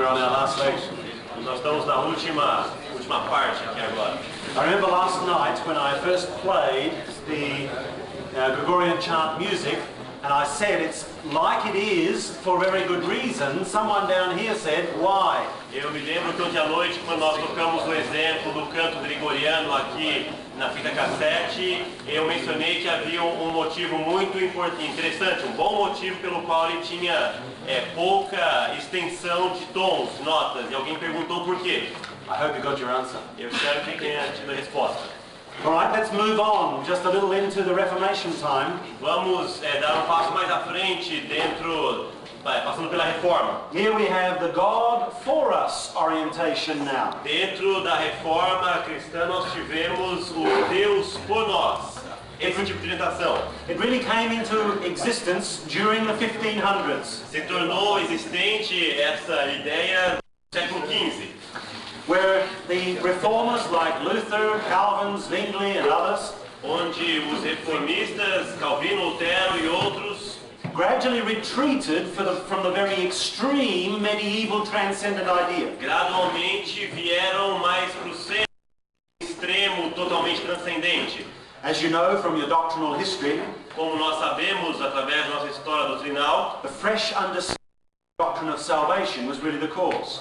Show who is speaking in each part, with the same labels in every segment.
Speaker 1: We're on our last section.
Speaker 2: Nós estamos na última parte aqui agora.
Speaker 1: I remember last night when I first played the Gregorian chant music, and I said it's like it is for very good reason. Someone down here said, why?
Speaker 2: Eu me lembro que ontem à noite, quando nós tocamos o exemplo do canto gregoriano aqui na fita cassete, eu mencionei que havia um motivo muito interessante, um bom motivo pelo qual ele tinha pouca extensão de tons, notas, e alguém perguntou por quê.
Speaker 1: I hope you got your answer.
Speaker 2: Eu espero que tenha tido a resposta.
Speaker 1: Alright, let's move on just a little into the Reformation time.
Speaker 2: Vamos dar um passo mais à frente passando pela reforma.
Speaker 1: Here we have the God for us orientation now.
Speaker 2: Dentro da reforma cristã nós tivemos o Deus por nós. Esse tipo de orientação.
Speaker 1: It really came into existence during the 1500s.
Speaker 2: Se tornou existente essa ideia no século XV.
Speaker 1: Where the reformers like Luther, Calvin, Zwingli and others,
Speaker 2: onde os reformistas, Calvino, Lutero e outros,
Speaker 1: gradually retreated from the very extreme medieval transcendent idea.
Speaker 2: Gradualmente vieram mais para o centro extremo totalmente transcendente.
Speaker 1: As you know from your doctrinal history,
Speaker 2: como nós sabemos através da nossa história doutrinal,
Speaker 1: the fresh understanding of the doctrine of salvation was really the cause.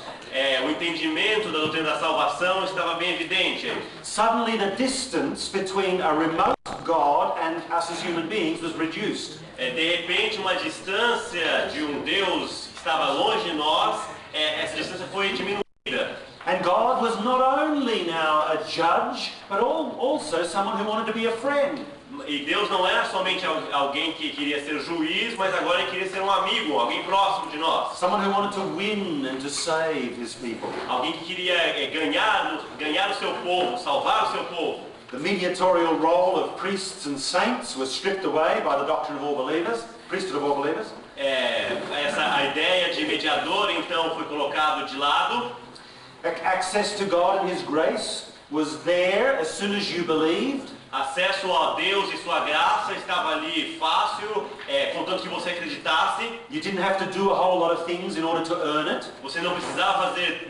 Speaker 2: O entendimento da doutrina da salvação estava bem evidente.
Speaker 1: Suddenly the distance between a remote God and us as human beings was reduced.
Speaker 2: De repente uma distância de um Deus que estava longe de nós, essa distância foi diminuída.
Speaker 1: And God was not only now a judge, but also someone who wanted to be a friend.
Speaker 2: E Deus não era somente alguém que queria ser juiz, mas agora ele queria ser um amigo, alguém próximo de nós.
Speaker 1: Someone who wanted to win and to save his people.
Speaker 2: Alguém que queria ganhar o seu povo, salvar o seu povo.
Speaker 1: The mediatorial role of priests and saints was stripped away by the doctrine of all believers, priesthood of all believers.
Speaker 2: A ideia de mediador então foi colocado de lado.
Speaker 1: Access to God and His grace was there as soon as you believed.
Speaker 2: Acesso a Deus e sua graça estava ali fácil, contanto que você acreditasse.
Speaker 1: You didn't have to do a whole lot of things in order to earn it.
Speaker 2: Você não precisava fazer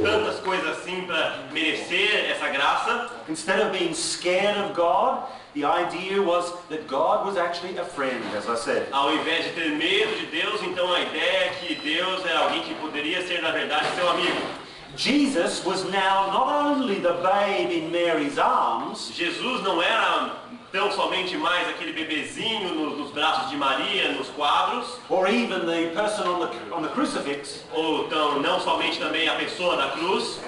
Speaker 2: tantas coisas assim para merecer essa graça.
Speaker 1: Instead of being scared of God, the idea was that God was actually a friend, as I said.
Speaker 2: Ao invés de ter medo de Deus, então a ideia é que Deus é alguém que poderia ser na verdade seu amigo.
Speaker 1: Jesus was now not only the babe in Mary's arms.
Speaker 2: Jesus não era tão somente mais aquele bebezinho nos braços de Maria, nos quadros.
Speaker 1: Or even the person on the crucifix.
Speaker 2: Ou não somente também a pessoa da cruz.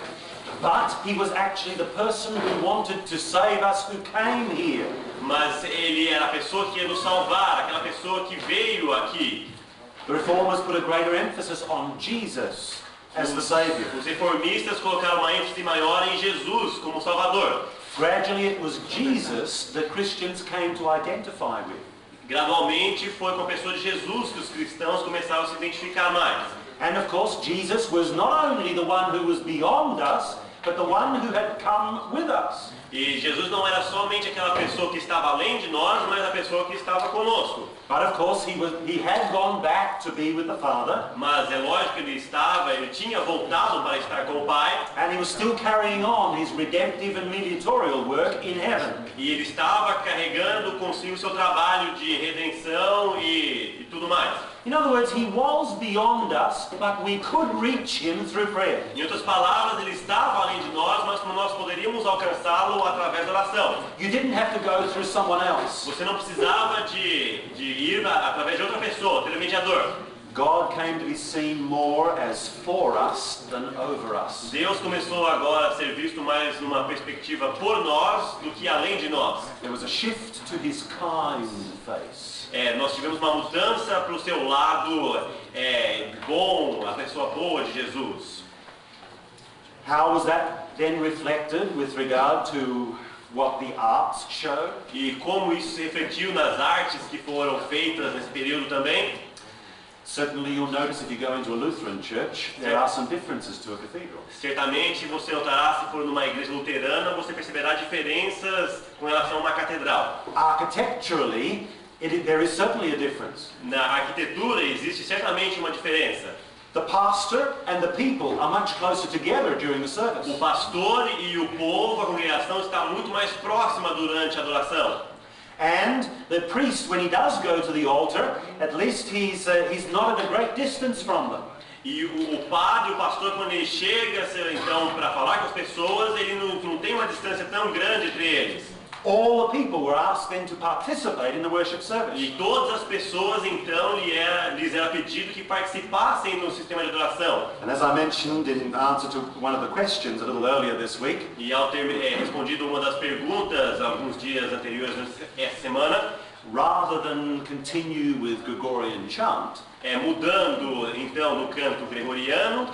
Speaker 1: But he was actually the person who wanted to save us, who came here.
Speaker 2: Mas ele era a pessoa que ia nos salvar, aquela pessoa que veio aqui.
Speaker 1: The reformers put a greater emphasis on Jesus as the Savior.
Speaker 2: Os reformistas colocaram uma ênfase maior em Jesus como Salvador.
Speaker 1: Gradually it was Jesus that Christians came to identify with.
Speaker 2: Gradualmente foi com a pessoa de Jesus que os cristãos começaram a se identificar mais.
Speaker 1: And of course Jesus was not only the one who was beyond us, but the one who had come with us.
Speaker 2: E Jesus não era somente aquela pessoa que estava além de nós, mas a pessoa que estava conosco.
Speaker 1: But of course he had gone back to be with the Father.
Speaker 2: Mas é lógico que ele tinha voltado para estar com o Pai.
Speaker 1: And he was still carrying on his redemptive and mediatorial work in heaven.
Speaker 2: E ele estava carregando consigo o seu trabalho de redenção e tudo mais.
Speaker 1: In other words, he was beyond us, but we could reach him through prayer.
Speaker 2: Em outras palavras, ele estava além de nós, mas nós poderíamos alcançá-lo através da oração.
Speaker 1: You didn't have to go through someone else.
Speaker 2: Você não precisava de ir através de outra pessoa, ter um mediador.
Speaker 1: God came to be seen more as for us than over us.
Speaker 2: Deus começou agora a ser visto mais numa perspectiva por nós do que além de nós.
Speaker 1: There was a shift to his kind face.
Speaker 2: Nós tivemos uma mudança para o seu lado bom, a pessoa boa de Jesus.
Speaker 1: How was that then reflected with regard to what the arts show?
Speaker 2: E como isso se refletiu nas artes que foram feitas nesse período também?
Speaker 1: Certainly you'll notice if you go into a Lutheran church, there are some differences to a cathedral.
Speaker 2: Certamente você notará, se for numa igreja luterana, você perceberá diferenças com relação a uma catedral.
Speaker 1: Architecturally, there is certainly a difference.
Speaker 2: Na arquitetura existe certamente uma diferença.
Speaker 1: The pastor and the people are much closer together during the service.
Speaker 2: O pastor e o povo, a congregação, está muito mais próxima durante a adoração.
Speaker 1: And the priest, when he does go to the altar, at least he's not at a great distance from them.
Speaker 2: E o padre, o pastor, quando ele chega então para falar com as pessoas, ele não tem uma distância tão grande entre eles.
Speaker 1: All the people were asked then to participate in the worship service.
Speaker 2: E todas as pessoas então lhes era pedido que participassem no sistema de adoração.
Speaker 1: And as I mentioned in answer to one of the questions a little earlier this week,
Speaker 2: E ao ter respondido uma das perguntas alguns dias anteriores essa semana,
Speaker 1: rather than continue with Gregorian chant,
Speaker 2: mudando então no canto gregoriano,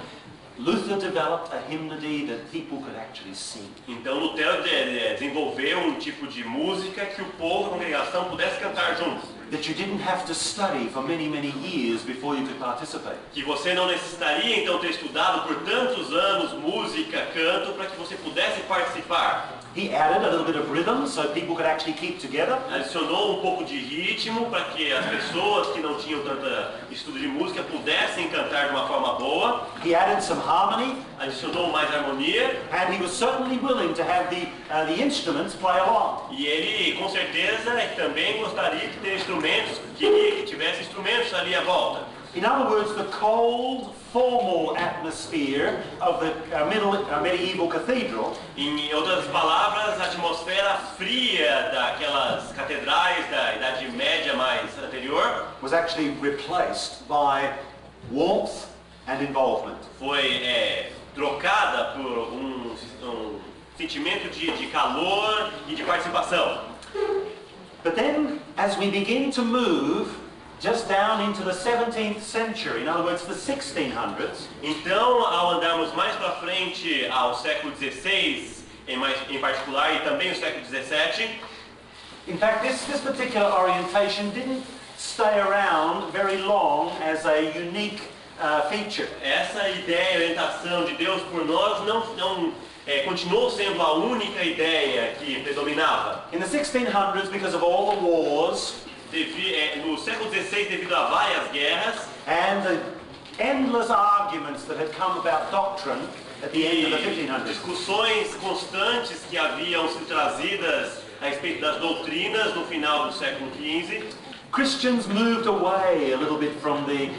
Speaker 1: Luther developed a hymnody that people could actually sing.
Speaker 2: então Lutero desenvolveu um tipo de música que o povo, a congregação, pudesse cantar juntos.
Speaker 1: That you didn't have to study for many, many years before you could participate.
Speaker 2: Que você não necessitaria então ter estudado por tantos anos música, canto, para que você pudesse participar.
Speaker 1: He added a little bit of rhythm so people could actually keep together.
Speaker 2: Adicionou um pouco de ritmo para que as pessoas que não tinham tanto estudo de música pudessem cantar de uma forma boa.
Speaker 1: He added some harmony.
Speaker 2: Adicionou mais harmonia.
Speaker 1: And he was certainly willing to have the instruments play along.
Speaker 2: E ele, com certeza, também gostaria de ter instrumentos, queria que tivesse instrumentos ali à volta.
Speaker 1: In other words, the cold, formal atmosphere of the medieval cathedral,
Speaker 2: em outras palavras, a atmosfera fria daquelas catedrais da Idade Média mais anterior
Speaker 1: was actually replaced by warmth and involvement.
Speaker 2: Foi trocada por um sentimento de calor e de participação.
Speaker 1: But then, as we begin to move just down into the 17th century, in other words, the 1600s,
Speaker 2: então, ao andarmos mais para frente ao século XVI, em particular, e também o século XVII,
Speaker 1: in fact, this particular orientation didn't stay around very long as a unique feature.
Speaker 2: essa ideia, orientação de Deus por nós não continuou sendo a única ideia que predominava.
Speaker 1: In the 1600s, because of all the wars,
Speaker 2: No século XVI, devido a várias guerras
Speaker 1: and the endless arguments that had come about doctrine at the end of the 1500s,
Speaker 2: discussões constantes que haviam sido trazidas a respeito das doutrinas no final do século XV,
Speaker 1: Christians moved away a little bit from the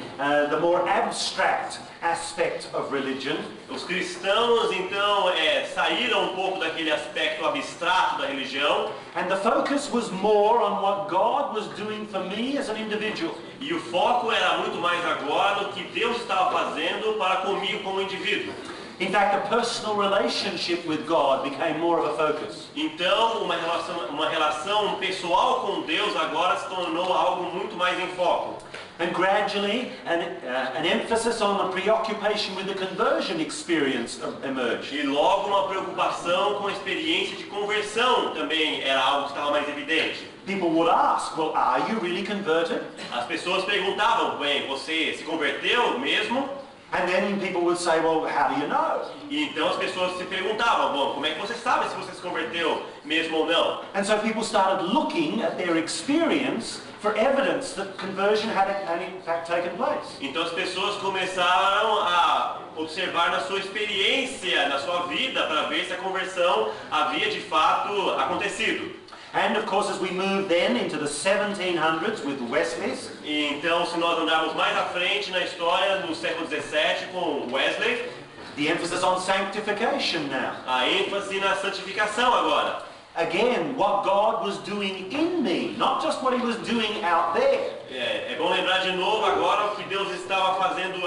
Speaker 1: more abstract aspect of religion.
Speaker 2: Os cristãos então saíram um pouco daquele aspecto abstrato da religião.
Speaker 1: And the focus was more on what God was doing for me as an individual.
Speaker 2: E o foco era muito mais agora no que Deus estava fazendo para comigo como indivíduo.
Speaker 1: In fact, a personal relationship with God became more of a focus.
Speaker 2: Então, uma relação pessoal com Deus agora se tornou algo muito mais em foco.
Speaker 1: And gradually, an emphasis on the preoccupation with the conversion experience emerged.
Speaker 2: E logo uma preocupação com a experiência de conversão também era algo que estava mais evidente.
Speaker 1: People would ask, well, are you really converted?
Speaker 2: As pessoas perguntavam, bem, você se converteu mesmo?
Speaker 1: And then people would say, well, how do you know?
Speaker 2: E então as pessoas se perguntavam, bom, como é que você sabe se você se converteu mesmo ou não?
Speaker 1: And so people started looking at their experience for evidence that conversion had in fact taken place.
Speaker 2: Então as pessoas começaram a observar na sua experiência, na sua vida, para ver se a conversão havia de fato acontecido.
Speaker 1: And of course, as we move then into the 1700s with Wesley's,
Speaker 2: E então, se nós andarmos mais à frente na história, no século XVII com Wesley,
Speaker 1: the emphasis on sanctification now.
Speaker 2: a ênfase na santificação agora.
Speaker 1: Again, what God was doing in me, not just what He was doing out there.
Speaker 2: É bom lembrar de novo agora o que Deus estava fazendo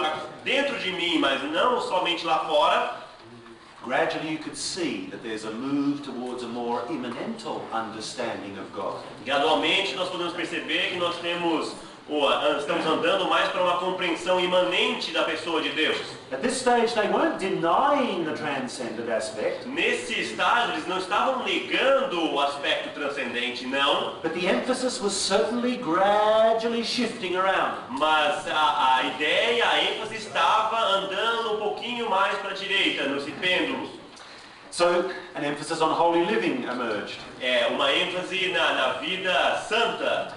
Speaker 2: dentro de mim, mas não somente lá fora.
Speaker 1: Gradually you could see that there's a move towards a more immanental understanding of God.
Speaker 2: Gradualmente nós podemos perceber que nós estamos andando mais para uma compreensão imanente da pessoa de Deus.
Speaker 1: At this stage they weren't denying the transcendent aspect.
Speaker 2: Nesse estágio eles não estavam negando o aspecto transcendente, não.
Speaker 1: But the emphasis was certainly gradually shifting around.
Speaker 2: Mas a ideia, a ênfase estava andando um pouquinho mais para a direita, nesse pêndulo.
Speaker 1: So an emphasis on holy living emerged.
Speaker 2: Uma ênfase na vida santa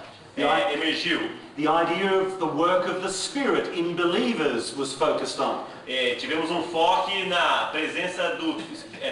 Speaker 2: emergiu.
Speaker 1: the idea of the work of the Spirit in believers was focused on.
Speaker 2: Tivemos foco na presença do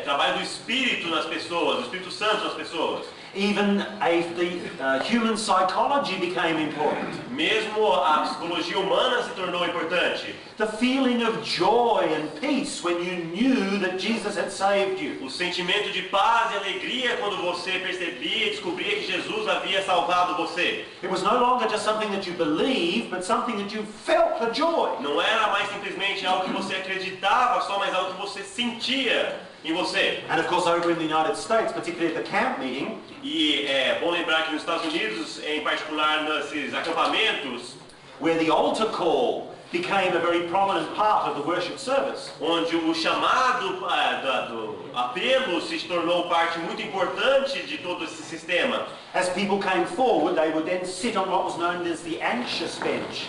Speaker 2: trabalho do Espírito nas pessoas, do Espírito Santo nas pessoas.
Speaker 1: Even the human psychology became important.
Speaker 2: Mesmo a psicologia humana se tornou importante.
Speaker 1: The feeling of joy and peace when you knew that Jesus had saved you.
Speaker 2: O sentimento de paz e alegria quando você percebia e descobria que Jesus havia salvado você.
Speaker 1: It was no longer just something that you believed, but something that you felt the joy.
Speaker 2: Não era mais simplesmente algo que você acreditava só, mas algo que você sentia em você.
Speaker 1: And of course over in the United States, particularly at the camp meeting,
Speaker 2: E é bom lembrar que nos Estados Unidos, em particular nesses acampamentos,
Speaker 1: where the altar call became a very prominent part of the worship service.
Speaker 2: Onde o chamado do apelo se tornou parte muito importante de todo esse sistema.
Speaker 1: As people came forward, they would then sit on what was known as the anxious bench.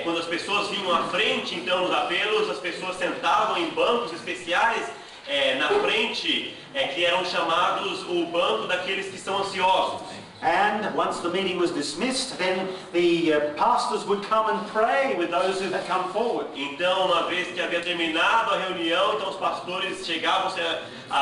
Speaker 2: Quando as pessoas vinham à frente, então, nos apelos, as pessoas sentavam em bancos especiais na frente, que eram chamados o banco daqueles que são ansiosos.
Speaker 1: And once the meeting was dismissed, then the pastors would come and pray with those who had come forward.
Speaker 2: Então, uma vez que havia terminado a reunião, então os pastores chegavam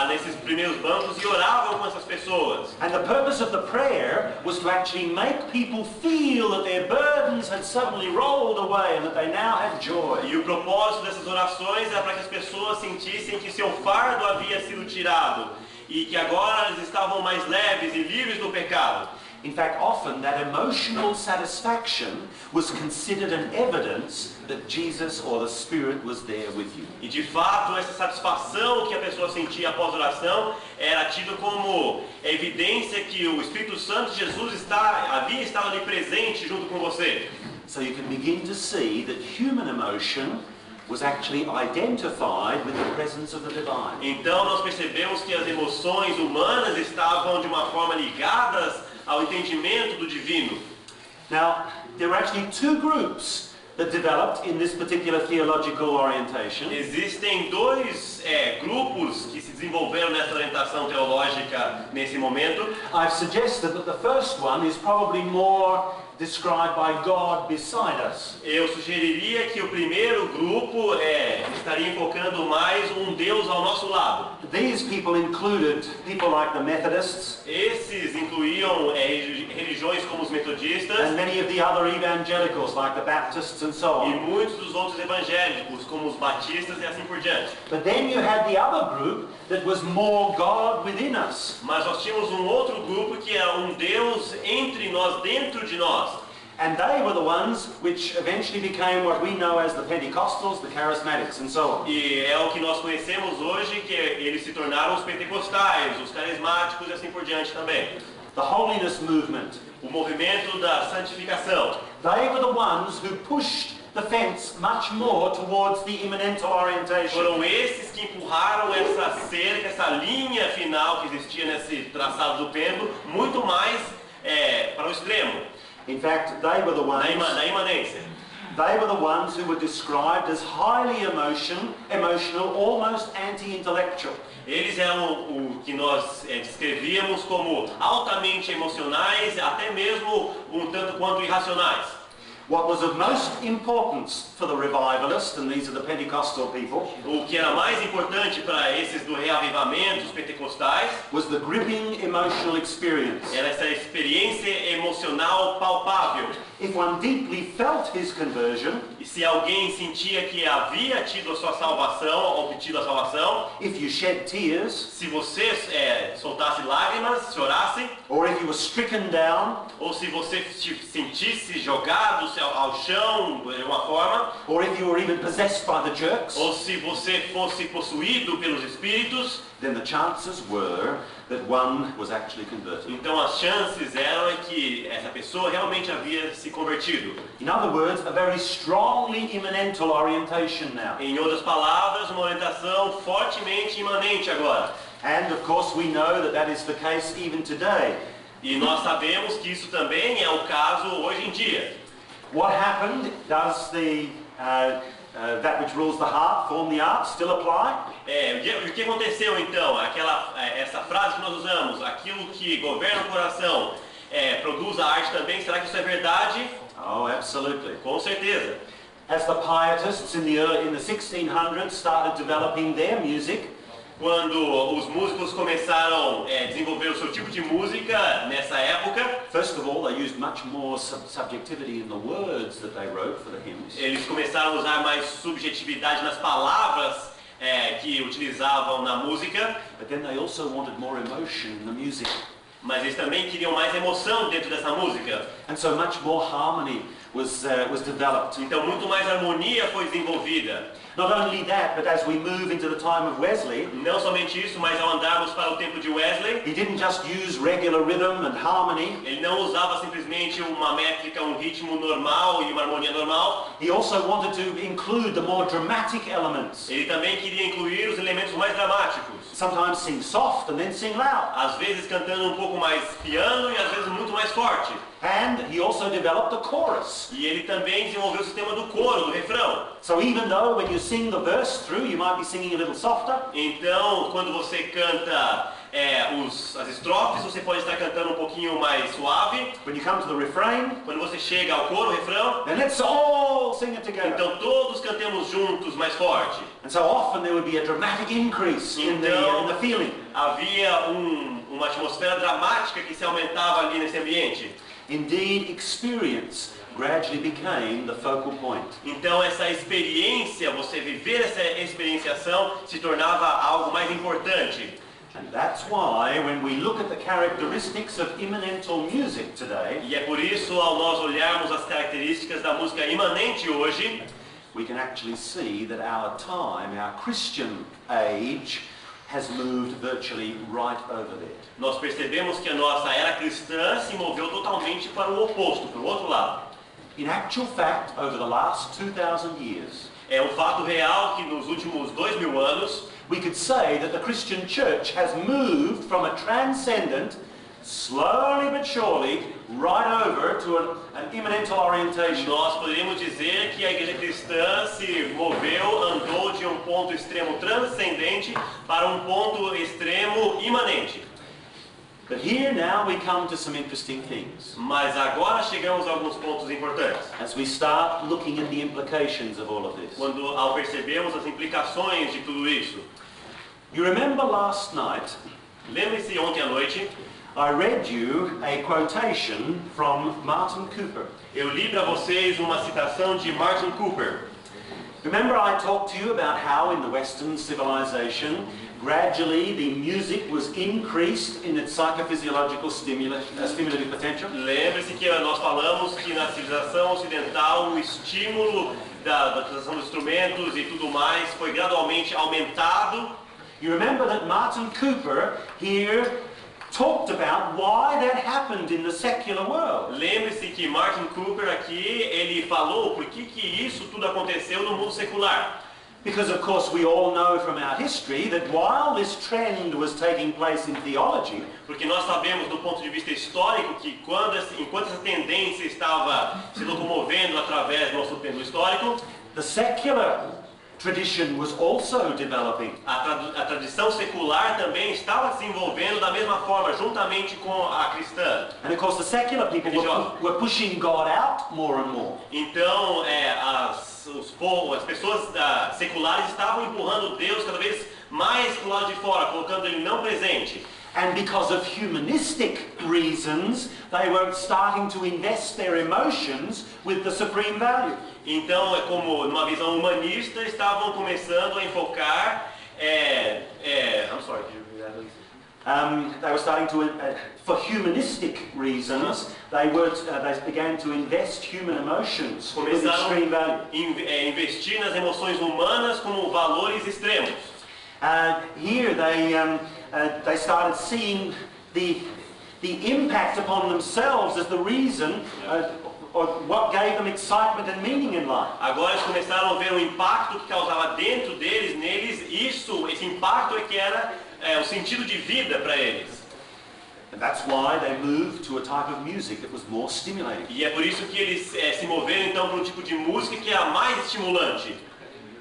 Speaker 2: nesses primeiros bancos e oravam com essas pessoas.
Speaker 1: And the purpose of the prayer was to actually make people feel that their burdens had suddenly rolled away and that they now had joy.
Speaker 2: E o propósito dessas orações era para que as pessoas sentissem que seu fardo havia sido tirado e que agora eles estavam mais leves e livres do pecado.
Speaker 1: In fact, often that emotional satisfaction was considered an evidence that Jesus or the Spirit was there with you.
Speaker 2: E de fato, essa satisfação que a pessoa sentia após a oração era tido como evidência que o Espírito Santo de Jesus havia estado ali presente junto com você.
Speaker 1: So you can begin to see that human emotion was actually identified with the presence of the divine.
Speaker 2: Então nós percebemos que as emoções humanas estavam de uma forma ligadas ao entendimento do divino.
Speaker 1: Now, there were actually two groups that developed in this particular theological orientation.
Speaker 2: Existem dois grupos que se desenvolveram nessa orientação teológica nesse momento.
Speaker 1: I've suggested that the first one is probably more described by God beside us.
Speaker 2: Eu sugeriria que o primeiro grupo estaria enfocando mais Deus ao nosso lado.
Speaker 1: These people included people like the Methodists.
Speaker 2: Esses incluíam religiões como os metodistas
Speaker 1: and many of the other evangelicals like the Baptists and so
Speaker 2: e
Speaker 1: on.
Speaker 2: muitos dos outros evangélicos como os batistas e assim por diante.
Speaker 1: But then you had the other group that was more God within us.
Speaker 2: Mas nós tínhamos outro grupo que era Deus entre nós, dentro de nós.
Speaker 1: And they were the ones which eventually became what we know as the Pentecostals, the Charismatics and so on.
Speaker 2: E é o que nós conhecemos hoje, que eles se tornaram os pentecostais, os carismáticos e assim por diante também.
Speaker 1: The holiness movement.
Speaker 2: O movimento da santificação.
Speaker 1: They were the ones who pushed the fence much more towards the immanental orientation.
Speaker 2: Foram esses que empurraram essa cerca, essa linha final que existia nesse traçado do templo, muito mais para o extremo.
Speaker 1: In fact, they were the ones.
Speaker 2: Na imanência.
Speaker 1: They were the ones who were described as highly emotional, almost anti-intellectual.
Speaker 2: Eles eram o que nós descrevíamos como altamente emocionais, até mesmo tanto quanto irracionais.
Speaker 1: What was of most importance for the revivalists, and these are the Pentecostal people,
Speaker 2: O que era mais importante para esses do reavivamento, os pentecostais,
Speaker 1: was the gripping emotional experience.
Speaker 2: era essa experiência emocional palpável.
Speaker 1: If one deeply felt his conversion,
Speaker 2: E se alguém sentia que havia tido a sua salvação, obtido a salvação,
Speaker 1: if you shed tears,
Speaker 2: se você soltasse lágrimas, chorasse,
Speaker 1: or if you were stricken down,
Speaker 2: ou se você se sentisse jogado ao chão de uma forma,
Speaker 1: or if you were even possessed by the jerks,
Speaker 2: ou se você fosse possuído pelos espíritos,
Speaker 1: then the chances were that one was actually converted.
Speaker 2: então as chances eram que essa pessoa realmente havia se convertido.
Speaker 1: In other words, a very strongly immanental orientation now.
Speaker 2: Em outras palavras, uma orientação fortemente imanente agora.
Speaker 1: And of course we know that that is the case even today.
Speaker 2: E nós sabemos que isso também é o caso hoje em dia.
Speaker 1: What happened? Does the that which rules the heart form the art still apply?
Speaker 2: O que aconteceu então? Essa frase que nós usamos, aquilo que governa o coração produz a arte também, será que isso é verdade?
Speaker 1: Oh, absolutely.
Speaker 2: Com certeza.
Speaker 1: As the pietists in the 1600s started developing their music,
Speaker 2: Quando os músicos começaram a desenvolver o seu tipo de música nessa época,
Speaker 1: first of all, they used much more subjectivity in the words that they wrote for the hymns.
Speaker 2: eles começaram a usar mais subjetividade nas palavras que utilizavam na música,
Speaker 1: But then they also wanted more emotion in the music.
Speaker 2: mas eles também queriam mais emoção dentro dessa música.
Speaker 1: And so much more harmony was developed.
Speaker 2: Então muito mais harmonia foi desenvolvida.
Speaker 1: Not only that, but as we move into the time of Wesley,
Speaker 2: Não somente isso, mas ao andarmos para o tempo de Wesley,
Speaker 1: he didn't just use regular rhythm and harmony.
Speaker 2: ele não usava simplesmente uma métrica, um ritmo normal e uma harmonia normal.
Speaker 1: He also wanted to include the more dramatic elements.
Speaker 2: Ele também queria incluir os elementos mais dramáticos.
Speaker 1: Sometimes sing soft and then sing loud.
Speaker 2: Às vezes cantando um pouco mais piano e às vezes muito mais forte.
Speaker 1: And he also developed the chorus.
Speaker 2: E ele também desenvolveu o sistema do coro, do refrão.
Speaker 1: So even though when you sing the verse through, you might be singing a little softer.
Speaker 2: Então, quando você canta as estrofes, você pode estar cantando um pouquinho mais suave.
Speaker 1: When you come to the refrain,
Speaker 2: Quando você chega ao coro, refrão,
Speaker 1: then let's all sing it together.
Speaker 2: então todos cantemos juntos mais forte.
Speaker 1: And so often there would be a dramatic increase in the feeling.
Speaker 2: Havia uma atmosfera dramática que se aumentava ali nesse ambiente.
Speaker 1: Indeed, experience gradually became the focal point.
Speaker 2: Então essa experiência, você viver essa experienciação, se tornava algo mais importante.
Speaker 1: And that's why when we look at the characteristics of imanental music today,
Speaker 2: E é por isso, ao nós olharmos as características da música imanente hoje,
Speaker 1: we can actually see that our time, our Christian age, has moved virtually right over there.
Speaker 2: nós percebemos que a nossa era cristã se moveu totalmente para o oposto, para o outro lado.
Speaker 1: In actual fact, over the last 2,000 years,
Speaker 2: É um fato real que nos últimos 2000 anos,
Speaker 1: we could say that the Christian church has moved from a transcendent, slowly but surely, right over to an imanental orientation.
Speaker 2: nós poderíamos dizer que a igreja cristã se moveu, andou de um ponto extremo transcendente para um ponto extremo imanente.
Speaker 1: But here now we come to some interesting things
Speaker 2: Mas agora chegamos a alguns pontos importantes.
Speaker 1: as we start looking at the implications of all of this.
Speaker 2: Ao percebermos as implicações de tudo isso.
Speaker 1: You remember last night
Speaker 2: Lembre-se, ontem à noite,
Speaker 1: I read you a quotation from Martin Cooper.
Speaker 2: eu li para vocês uma citação de Martin Cooper.
Speaker 1: Remember I talked to you about how in the Western civilization gradually the music was increased in its psychophysiological stimulative potential?
Speaker 2: Lembre-se que nós falamos que na civilização ocidental o estímulo da utilização dos instrumentos e tudo mais foi gradualmente aumentado.
Speaker 1: You remember that Martin Cooper here talked about why that happened in the secular world.
Speaker 2: Lembre-se que Martin Cooper aqui, ele falou por que isso tudo aconteceu no mundo secular.
Speaker 1: Because of course we all know from our history that while this trend was taking place in theology,
Speaker 2: Porque nós sabemos do ponto de vista histórico que enquanto essa tendência estava se locomovendo através do nosso tempo histórico,
Speaker 1: the secular tradition was also developing.
Speaker 2: a tradição secular também estava se envolvendo da mesma forma, juntamente com a cristã.
Speaker 1: And of course the secular people were pushing God out more and more.
Speaker 2: Então, as pessoas seculares estavam empurrando Deus cada vez mais para o lado de fora, colocando Ele não presente.
Speaker 1: And because of humanistic reasons, they were starting to invest their emotions with the supreme value.
Speaker 2: Então, é como numa visão humanista, estavam começando a enfocar. I'm sorry, could you read that, please?
Speaker 1: They were starting to, for humanistic reasons, they began to invest human emotions with
Speaker 2: Começaram
Speaker 1: extreme value.
Speaker 2: a investir nas emoções humanas como valores extremos.
Speaker 1: Here they started seeing the impact upon themselves as the reason or what gave them excitement and meaning in life.
Speaker 2: Agora eles começaram a ver o impacto que causava dentro deles, neles, esse impacto é que era o sentido de vida para eles.
Speaker 1: And that's why they moved to a type of music that was more stimulating.
Speaker 2: E é por isso que eles se moveram então para um tipo de música que é a mais estimulante.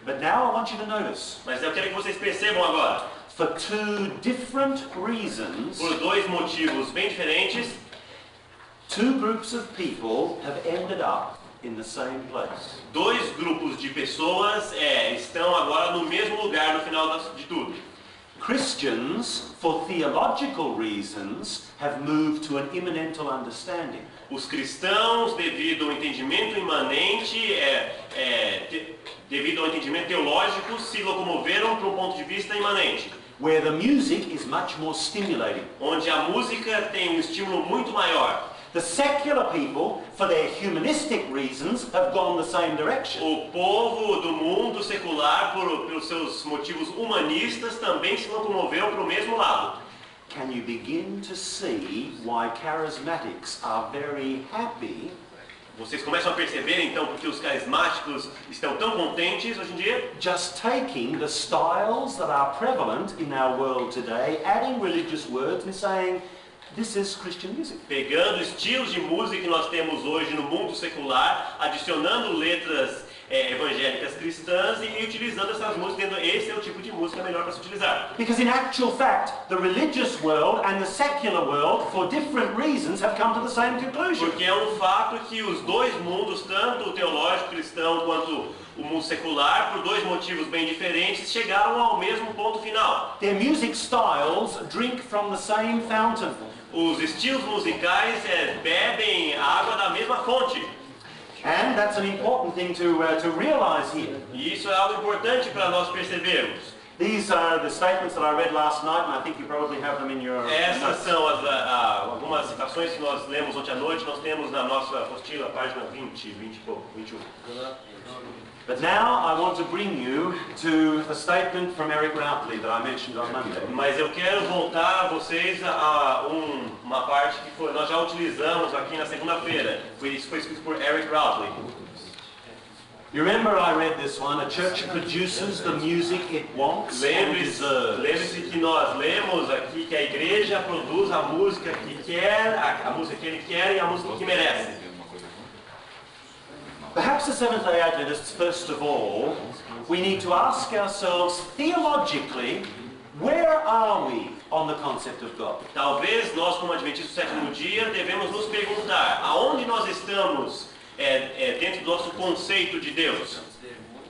Speaker 1: But now I want you to notice,
Speaker 2: Mas eu quero que vocês percebam agora,
Speaker 1: for two different reasons,
Speaker 2: por dois motivos bem diferentes,
Speaker 1: Two groups of people have ended up in the same place.
Speaker 2: Dois grupos de pessoas estão agora no mesmo lugar no final de tudo.
Speaker 1: Christians, for theological reasons, have moved to an immanental understanding.
Speaker 2: Os cristãos, devido ao entendimento imanente, devido ao entendimento teológico, se locomoveram para um ponto de vista imanente.
Speaker 1: Where the music is much more stimulating.
Speaker 2: Onde a música tem um estímulo muito maior.
Speaker 1: The secular people, for their humanistic reasons, have gone the same direction.
Speaker 2: O povo do mundo secular, pelos seus motivos humanistas, também se locomoveu para o mesmo lado.
Speaker 1: Can you begin to see why charismatics are very happy?
Speaker 2: Vocês começam a perceber então porque os carismáticos estão tão contentes hoje em dia?
Speaker 1: Just taking the styles that are prevalent in our world today, adding religious words and saying, this is Christian music.
Speaker 2: Pegando estilos de música que nós temos hoje no mundo secular, adicionando letras evangélicas cristãs e utilizando essas músicas, dizendo esse é o tipo de música melhor para se utilizar.
Speaker 1: Because in actual fact, the religious world and the secular world, for different reasons, have come to the same conclusion.
Speaker 2: Porque é um fato que os dois mundos, tanto o teológico cristão quanto o mundo secular, por dois motivos bem diferentes, chegaram ao mesmo ponto final.
Speaker 1: Their music styles drink from the same fountain.
Speaker 2: Os estilos musicais bebem a água da mesma fonte.
Speaker 1: And that's an important thing to realize here.
Speaker 2: E isso é algo importante para nós percebermos.
Speaker 1: These are the statements that I read last night, and I think you probably have them in your
Speaker 2: Essas
Speaker 1: notes.
Speaker 2: são algumas citações que nós lemos ontem à noite, nós temos na nossa apostila, página 20 e pouco, 21.
Speaker 1: But now I want to bring you to the statement from Eric Routley that I mentioned on Monday.
Speaker 2: Mas eu quero voltar a vocês a uma parte que nós já utilizamos aqui na segunda-feira. Isso foi escrito por Eric Routley.
Speaker 1: You remember I read this one, a church produces the music it wants and deserves.
Speaker 2: Lembre-se que nós lemos aqui que a igreja produz a música que quer, a música que ele quer e a música que merece.
Speaker 1: Perhaps the Seventh-day Adventists, first of all, we need to ask ourselves theologically, where are we on the concept of God?
Speaker 2: Talvez nós, como adventistas do sétimo dia, devemos nos perguntar aonde nós estamos dentro do nosso conceito de Deus.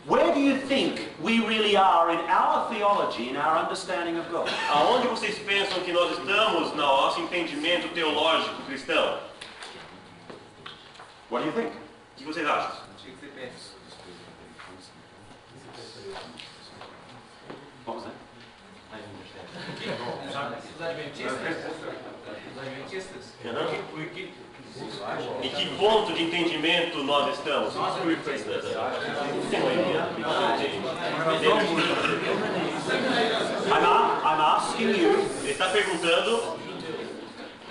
Speaker 1: Where do you think we really are in our theology, in our understanding of God?
Speaker 2: Aonde vocês pensam que nós estamos no nosso entendimento teológico cristão?
Speaker 1: What do you think?
Speaker 2: O que vocês acham?
Speaker 1: What was that?
Speaker 2: Em que ponto de entendimento nós estamos?
Speaker 1: I'm asking you,
Speaker 2: Ele está perguntando,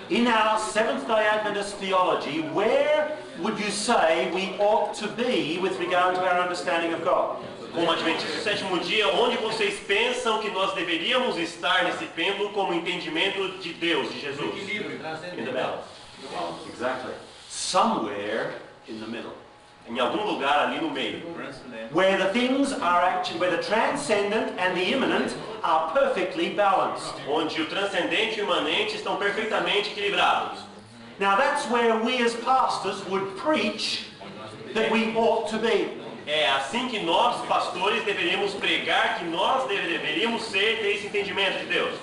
Speaker 1: in our Seventh-day Adventist theology, where would you say we ought to be with regard to our understanding of God?
Speaker 2: como adventista do sétimo dia, onde vocês pensam que nós deveríamos estar nesse tempo como entendimento de Deus, de Jesus? In the middle.
Speaker 1: Exactly. Somewhere in the middle.
Speaker 2: Em algum lugar ali no meio.
Speaker 1: Where the things are actually, where the transcendent and the immanent are perfectly balanced.
Speaker 2: Onde o transcendente e o imanente estão perfeitamente equilibrados.
Speaker 1: Now that's where we as pastors would preach that we ought to be.
Speaker 2: É assim que nós, pastores, deveríamos pregar que nós deveríamos ter esse entendimento de Deus.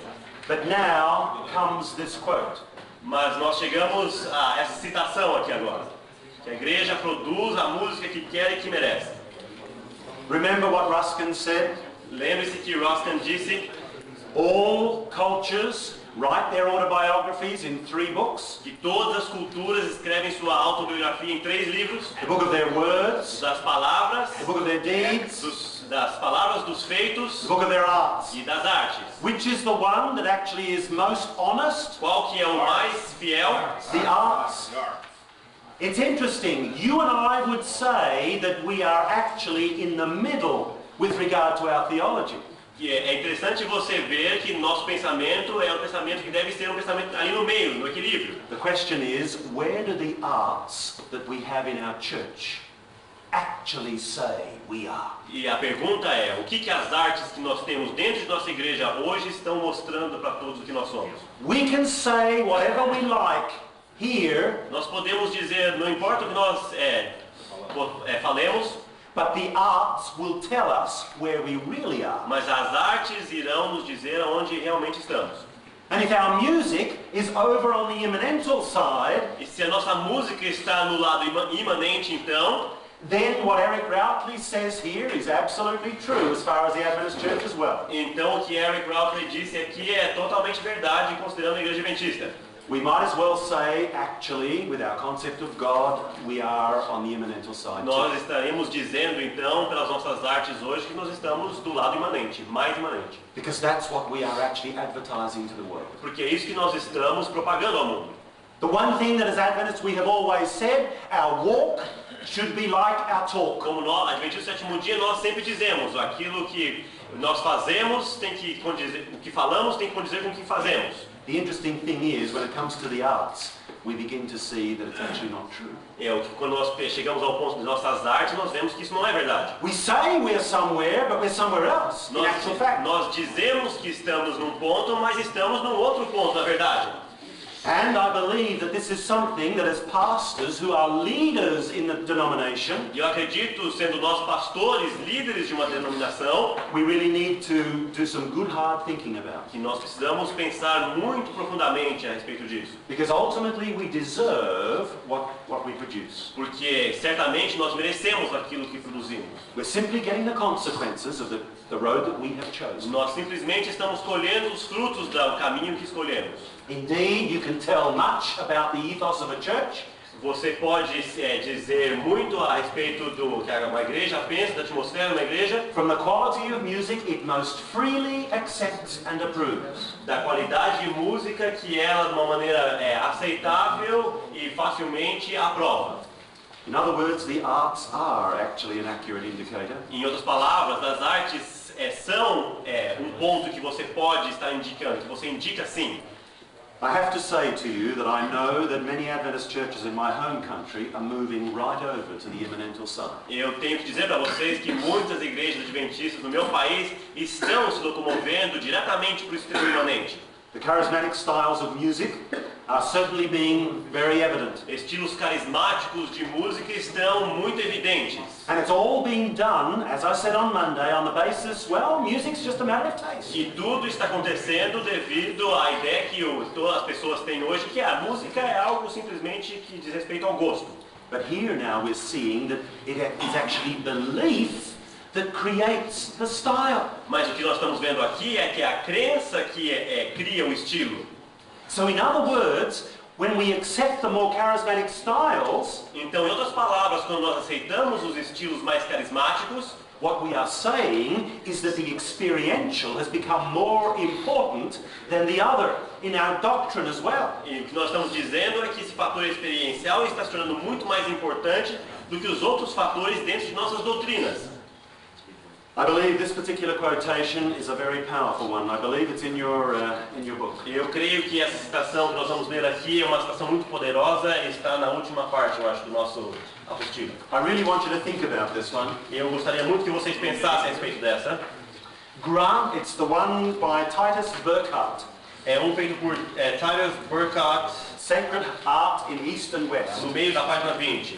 Speaker 1: But now comes this quote.
Speaker 2: Mas nós chegamos a essa citação aqui agora. Que a igreja produz a música que quer e que merece.
Speaker 1: Remember what Ruskin said?
Speaker 2: Lembre-se que Wolfgang disse:
Speaker 1: All cultures write their autobiographies in 3 books.
Speaker 2: que todas as culturas escrevem sua autobiografia em 3 livros.
Speaker 1: The book of their words,
Speaker 2: Das palavras,
Speaker 1: the book of their deeds,
Speaker 2: das palavras, dos feitos
Speaker 1: the book of their arts.
Speaker 2: e das artes.
Speaker 1: Which is the one that actually is most honest?
Speaker 2: Qual que é o mais fiel?
Speaker 1: The arts. It's interesting. You and I would say that we are actually in the middle with regard to our theology.
Speaker 2: É interessante você ver que nosso pensamento é um pensamento que deve ser um pensamento ali no meio, no equilíbrio.
Speaker 1: The question is, where do the arts that we have in our church actually say we are?
Speaker 2: E a pergunta é, o que as artes que nós temos dentro de nossa igreja hoje estão mostrando para todos o que nós somos?
Speaker 1: We can say whatever we like here,
Speaker 2: nós podemos dizer, não importa o que nós falemos,
Speaker 1: but the arts will tell us where we really are.
Speaker 2: mas as artes irão nos dizer aonde realmente estamos.
Speaker 1: And if our music is over on the immanental side,
Speaker 2: E se a nossa música está no lado imanente, então,
Speaker 1: then what Eric Routley says here is absolutely true as far as the Adventist Church as well.
Speaker 2: então o que Eric Routley disse aqui é totalmente verdade, considerando a Igreja Adventista.
Speaker 1: We might as well say, actually, with our concept of God, we are on the immanental side.
Speaker 2: Nós estaremos dizendo, então, pelas nossas artes hoje, que nós estamos do lado imanente, mais imanente.
Speaker 1: Because that's what we are actually advertising to the world.
Speaker 2: Porque é isso que nós estamos propagando ao mundo.
Speaker 1: The one thing that as Adventists we have always said, our walk should be like our talk.
Speaker 2: Como nós, Adventistas do Sétimo Dia, nós sempre dizemos, aquilo que nós fazemos tem que condizer, o que falamos tem que condizer com o que fazemos.
Speaker 1: The interesting thing is, when it comes to the arts, we begin to see that it's actually not true.
Speaker 2: Quando nós chegamos ao ponto de nossas artes, nós vemos que isso não é verdade.
Speaker 1: We say we're somewhere, but we're somewhere else, in actual fact.
Speaker 2: Nós dizemos que estamos num ponto, mas estamos num outro ponto, na verdade.
Speaker 1: And I believe that this is something that as pastors who are leaders in the denomination,
Speaker 2: E eu acredito, sendo nós pastores, líderes de uma denominação,
Speaker 1: we really need to do some good hard thinking about.
Speaker 2: que nós precisamos pensar muito profundamente a respeito disso.
Speaker 1: Because ultimately we deserve what we produce.
Speaker 2: Porque certamente nós merecemos aquilo que produzimos.
Speaker 1: We're simply getting the consequences of the road that we have chosen.
Speaker 2: Nós simplesmente estamos colhendo os frutos do caminho que escolhemos.
Speaker 1: Indeed, you can tell much about the ethos of a church
Speaker 2: Você pode dizer muito a respeito do que uma igreja pensa, da atmosfera de uma igreja,
Speaker 1: from the quality of music it most freely accepts and approves.
Speaker 2: da qualidade de música que ela, de uma maneira aceitável e facilmente aprova.
Speaker 1: In other words, the arts are actually an accurate indicator.
Speaker 2: Em outras palavras, as artes são um ponto que você pode estar indicando, que você indica sim.
Speaker 1: I have to say to you that I know that many Adventist churches in my home country are moving right over to the immanental side.
Speaker 2: Eu tenho que dizer para vocês que muitas igrejas adventistas no meu país estão se locomovendo diretamente para o extremo imanente.
Speaker 1: The charismatic styles of music are certainly being very evident.
Speaker 2: Estilos carismáticos de música estão muito evidentes.
Speaker 1: And it's all being done, as I said on Monday, on the basis, well, music's just a matter of taste.
Speaker 2: E tudo está acontecendo devido à ideia que todas as pessoas têm hoje, que a música é algo simplesmente que diz respeito ao gosto.
Speaker 1: But here now we're seeing that it is actually belief that creates the style.
Speaker 2: Mas o que nós estamos vendo aqui é que a crença que cria o estilo.
Speaker 1: So in other words, when we accept the more charismatic styles,
Speaker 2: Então, em outras palavras, quando nós aceitamos os estilos mais carismáticos,
Speaker 1: what we are saying is that the experiential has become more important than the other in our doctrine as well.
Speaker 2: e o que nós estamos dizendo é que esse fator experiencial está se tornando muito mais importante do que os outros fatores dentro de nossas doutrinas.
Speaker 1: I believe this particular quotation is a very powerful one. I believe it's in your book.
Speaker 2: Eu creio que essa citação que nós vamos ler aqui é uma citação muito poderosa e está na última parte, eu acho, do nosso apostilo.
Speaker 1: I really want you to think about this one.
Speaker 2: Eu gostaria muito que vocês pensassem a respeito dessa.
Speaker 1: Grant, it's the one by Titus Burkhardt.
Speaker 2: É um feito por Titus Burkhardt,
Speaker 1: Sacred Art in East and West.
Speaker 2: no meio da página 20.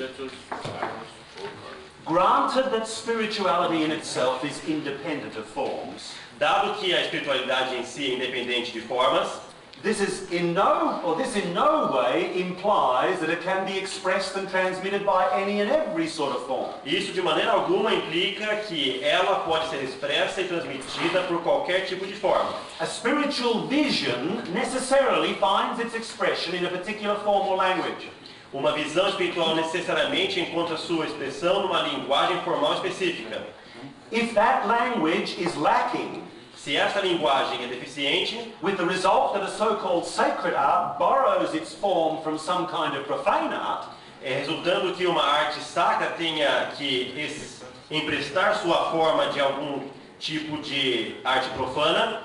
Speaker 1: Granted that spirituality in itself is independent of forms,
Speaker 2: Dado que a espiritualidade em si é independente de formas,
Speaker 1: this in no way implies that it can be expressed and transmitted by any and every sort of form.
Speaker 2: isso de maneira alguma implica que ela pode ser expressa e transmitida por qualquer tipo de forma.
Speaker 1: A spiritual vision necessarily finds its expression in a particular form or language.
Speaker 2: Uma visão espiritual necessariamente encontra sua expressão numa linguagem formal específica.
Speaker 1: If that language is lacking,
Speaker 2: Se essa linguagem é deficiente,
Speaker 1: with the result that a so-called sacred art borrows its form from some kind of profane art,
Speaker 2: resultando que uma arte sacra tenha que emprestar sua forma de algum tipo de arte profana,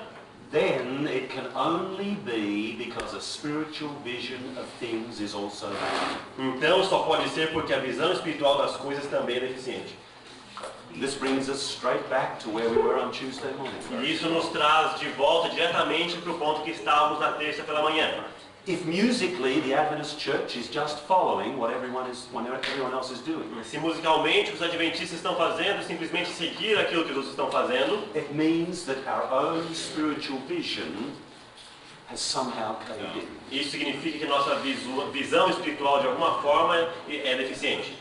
Speaker 1: then it can only be because a spiritual vision of things is also lacking.
Speaker 2: então só pode ser porque a visão espiritual das coisas também é deficiente.
Speaker 1: This brings us straight back to where we were on Tuesday morning.
Speaker 2: E isso nos traz de volta diretamente para o ponto que estávamos na terça pela manhã.
Speaker 1: if musically the Adventist Church is just following what everyone else is doing.
Speaker 2: Se musicalmente os adventistas estão fazendo simplesmente seguir aquilo que os outros estão fazendo,
Speaker 1: it means that our own spiritual vision has somehow caved in.
Speaker 2: Isso significa que nossa visão espiritual de alguma forma é deficiente.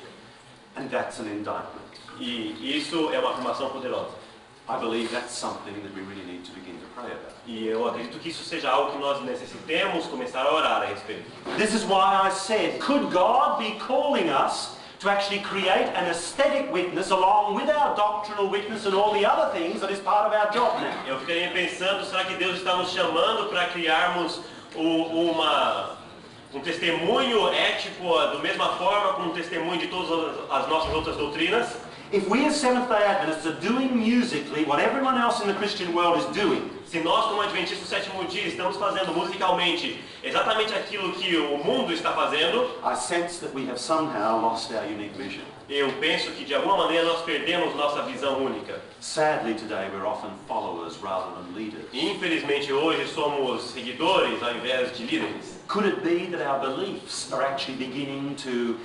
Speaker 1: And that's an indictment.
Speaker 2: E isso é uma afirmação poderosa.
Speaker 1: I believe that's something that we really need to begin to pray about.
Speaker 2: E eu acredito que isso seja algo que nós necessitemos começar a orar a respeito.
Speaker 1: This is why I said, could God be calling us to actually create an aesthetic witness along with our doctrinal witness and all the other things that is part of our job now?
Speaker 2: Eu ficaria pensando, será que Deus está nos chamando para criarmos um testemunho ético da mesma forma como um testemunho de todas as nossas outras doutrinas?
Speaker 1: If we as Seventh-day Adventists are doing musically what everyone else in the Christian world is doing,
Speaker 2: se nós como adventistas do sétimo dia estamos fazendo musicalmente exatamente aquilo que o mundo está fazendo,
Speaker 1: I sense that we have somehow lost our unique vision.
Speaker 2: eu penso que de alguma maneira nós perdemos nossa visão única.
Speaker 1: Sadly today we're often followers rather than leaders.
Speaker 2: Infelizmente hoje somos seguidores ao invés de líderes.
Speaker 1: Could it be that our beliefs are actually beginning to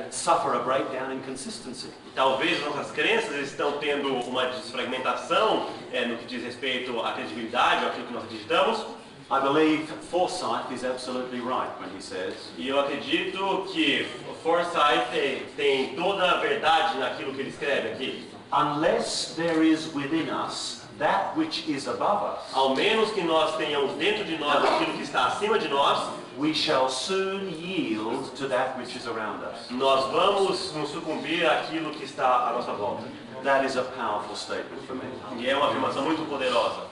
Speaker 1: suffer a breakdown in consistency?
Speaker 2: Talvez nossas crenças estão tendo uma desfragmentação no que diz respeito à credibilidade, àquilo que nós acreditamos.
Speaker 1: I believe Forsyth is absolutely right when he says,
Speaker 2: E eu acredito que Forsyth tem toda a verdade naquilo que ele escreve aqui.
Speaker 1: unless there is within us that which is above us,
Speaker 2: Ao menos que nós tenhamos dentro de nós aquilo que está acima de nós,
Speaker 1: we shall soon yield to that which is around us.
Speaker 2: nós vamos nos sucumbir àquilo que está à nossa volta.
Speaker 1: That is a powerful statement for me.
Speaker 2: E é uma afirmação muito poderosa.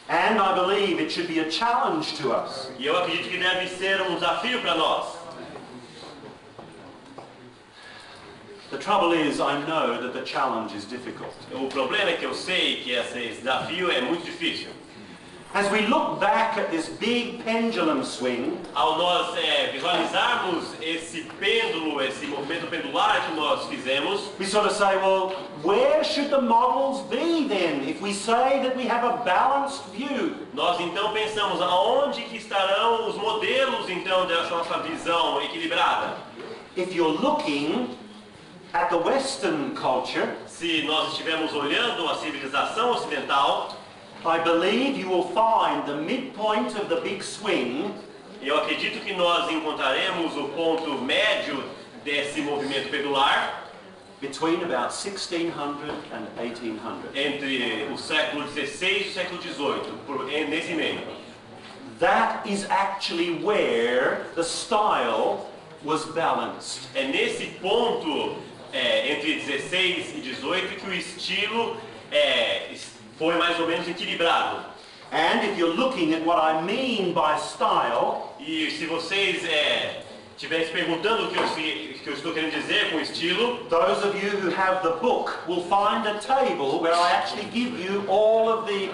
Speaker 1: And I believe it should be a challenge to us.
Speaker 2: E eu acredito que deve ser um desafio para nós.
Speaker 1: The trouble is, I know that the challenge is difficult.
Speaker 2: O problema é que eu sei que esse desafio é muito difícil.
Speaker 1: As we look back at this big pendulum swing,
Speaker 2: Ao nós visualizarmos esse pêndulo, esse movimento pendular que nós fizemos,
Speaker 1: we sort of say, well, where should the models be then? If we say that we have a balanced view.
Speaker 2: nós então pensamos aonde que estarão os modelos então dessa nossa visão equilibrada.
Speaker 1: If you're looking at the Western culture,
Speaker 2: Se nós estivermos olhando a civilização ocidental,
Speaker 1: I believe you will find the midpoint of the big swing
Speaker 2: eu acredito que nós encontraremos o ponto médio desse movimento pendular
Speaker 1: between about 1600 and 1800.
Speaker 2: entre o século XVI e o século XVIII, nesse meio.
Speaker 1: That is actually where the style was balanced.
Speaker 2: É nesse ponto, entre 16 e 18, que o estilo foi mais ou menos equilibrado.
Speaker 1: And if you're looking at what I mean by style,
Speaker 2: E se vocês estiverem se perguntando o que eu estou querendo dizer com estilo,
Speaker 1: those of you who have the book will find a table where I actually give you all of the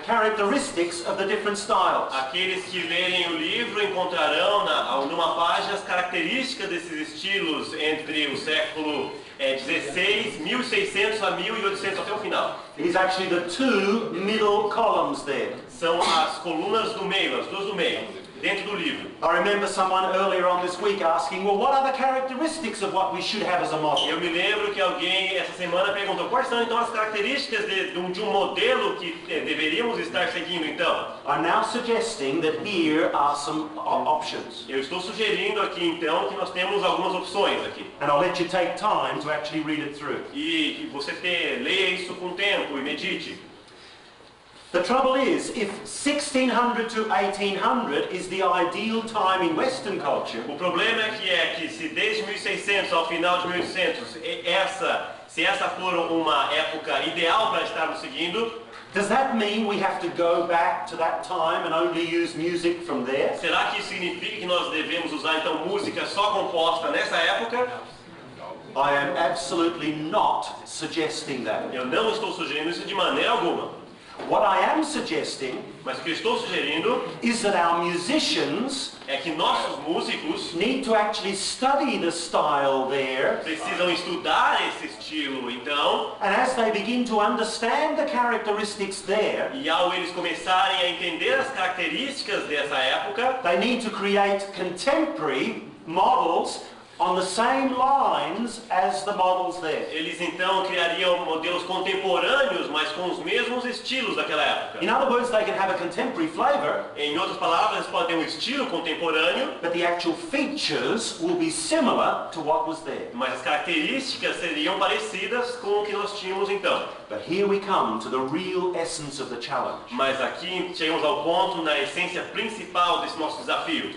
Speaker 1: characteristics of the different styles.
Speaker 2: aqueles que lerem o livro encontrarão numa página as características desses estilos entre o século 16, 1600 a 1800 até o final.
Speaker 1: It is actually the two middle columns there.
Speaker 2: São as colunas do meio, as duas do meio, dentro do livro.
Speaker 1: I remember someone earlier on this week asking, well, what are the characteristics of what we should have as a model?
Speaker 2: Eu me lembro que alguém essa semana perguntou quais são então as características de um modelo que deveríamos estar seguindo então.
Speaker 1: I'm now suggesting that here are some options.
Speaker 2: Eu estou sugerindo aqui então que nós temos algumas opções aqui.
Speaker 1: And I'll let you take time to actually read it through.
Speaker 2: E você leia isso com tempo e medite.
Speaker 1: The trouble is, if 1600 to 1800 is the ideal time in Western culture,
Speaker 2: O problema é que se desde 1600 ao final de 1800, se essa for uma época ideal para estarmos seguindo,
Speaker 1: does that mean we have to go back to that time and only use music from there?
Speaker 2: será que isso significa que nós devemos usar então música só composta nessa época?
Speaker 1: I am absolutely not suggesting that.
Speaker 2: Eu não estou sugerindo isso de maneira alguma.
Speaker 1: What I am suggesting
Speaker 2: Mas o que eu estou sugerindo
Speaker 1: is that our musicians
Speaker 2: é que nossos músicos
Speaker 1: need to actually study the style there,
Speaker 2: precisam estudar esse estilo, então,
Speaker 1: and as they begin to understand the characteristics there,
Speaker 2: e ao eles começarem a entender as características dessa época,
Speaker 1: they need to create contemporary models on the same lines as the models there.
Speaker 2: eles então criariam modelos contemporâneos, mas com os mesmos estilos daquela época.
Speaker 1: In other words, they can have a contemporary flavor,
Speaker 2: Em outras palavras, eles podem ter um estilo contemporâneo,
Speaker 1: but the actual features will be similar to what was there.
Speaker 2: mas as características seriam parecidas com o que nós tínhamos então.
Speaker 1: But here we come to the real essence of the challenge.
Speaker 2: Mas aqui chegamos ao ponto, na essência principal desse nosso desafio.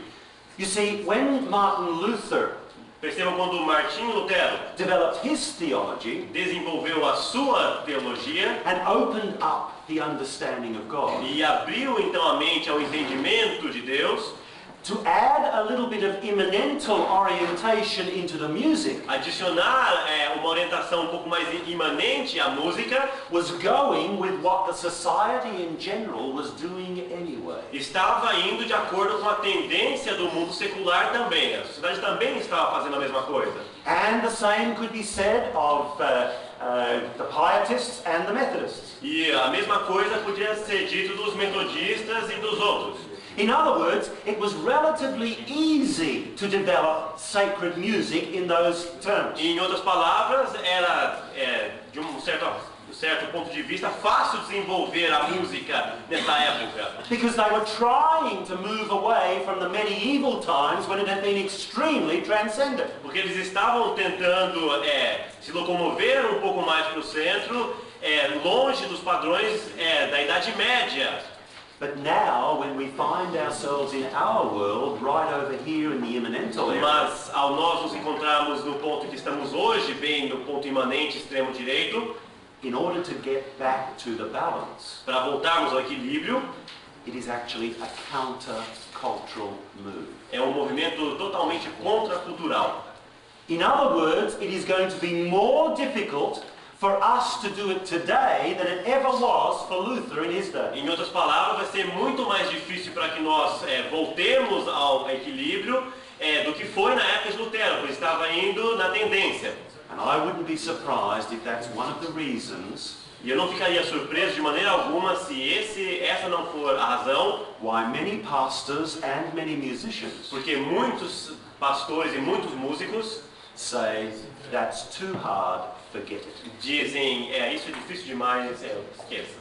Speaker 1: You see, when Martin Luther
Speaker 2: Percebam quando Martinho Lutero
Speaker 1: developed his theology
Speaker 2: desenvolveu a sua teologia
Speaker 1: and opened up the understanding of God,
Speaker 2: e abriu então a mente ao entendimento de Deus,
Speaker 1: to add a little bit of immanental orientation into the music
Speaker 2: adicionar uma orientação um pouco mais imanente à música,
Speaker 1: was going with what the society in general was doing anyway.
Speaker 2: estava indo de acordo com a tendência do mundo secular também. A sociedade também estava fazendo a mesma coisa.
Speaker 1: And the same could be said of the Pietists and the Methodists.
Speaker 2: E a mesma coisa podia ser dito dos metodistas e dos outros.
Speaker 1: In other words, it was relatively easy to develop sacred music in those terms.
Speaker 2: Em outras palavras, era de um certo ponto de vista fácil desenvolver a música nessa época.
Speaker 1: Because they were trying to move away from the medieval times when it had been extremely transcendent.
Speaker 2: Porque eles estavam tentando se locomover um pouco mais para o centro, longe dos padrões da Idade Média.
Speaker 1: But now, when we find ourselves in our world, right over here in the immanental area,
Speaker 2: Mas ao nós nos encontrarmos no ponto que estamos hoje, bem no ponto imanente extremo direito,
Speaker 1: in order to get back to the balance,
Speaker 2: para voltarmos ao equilíbrio,
Speaker 1: it is actually a counter-cultural move.
Speaker 2: é um movimento totalmente contracultural.
Speaker 1: In other words, it is going to be more difficult for us to do it today than it ever was for Luther in his day.
Speaker 2: Em outras palavras, vai ser muito mais difícil para que nós voltemos ao equilíbrio do que foi na época de Lutero, porque estava indo na tendência.
Speaker 1: And I wouldn't be surprised if that's one of the reasons
Speaker 2: E eu não ficaria surpreso de maneira alguma se essa não for a razão,
Speaker 1: why many pastors and many musicians
Speaker 2: porque muitos pastores e muitos músicos
Speaker 1: say that's too hard, forget it.
Speaker 2: dizem, isso é difícil demais, esqueça.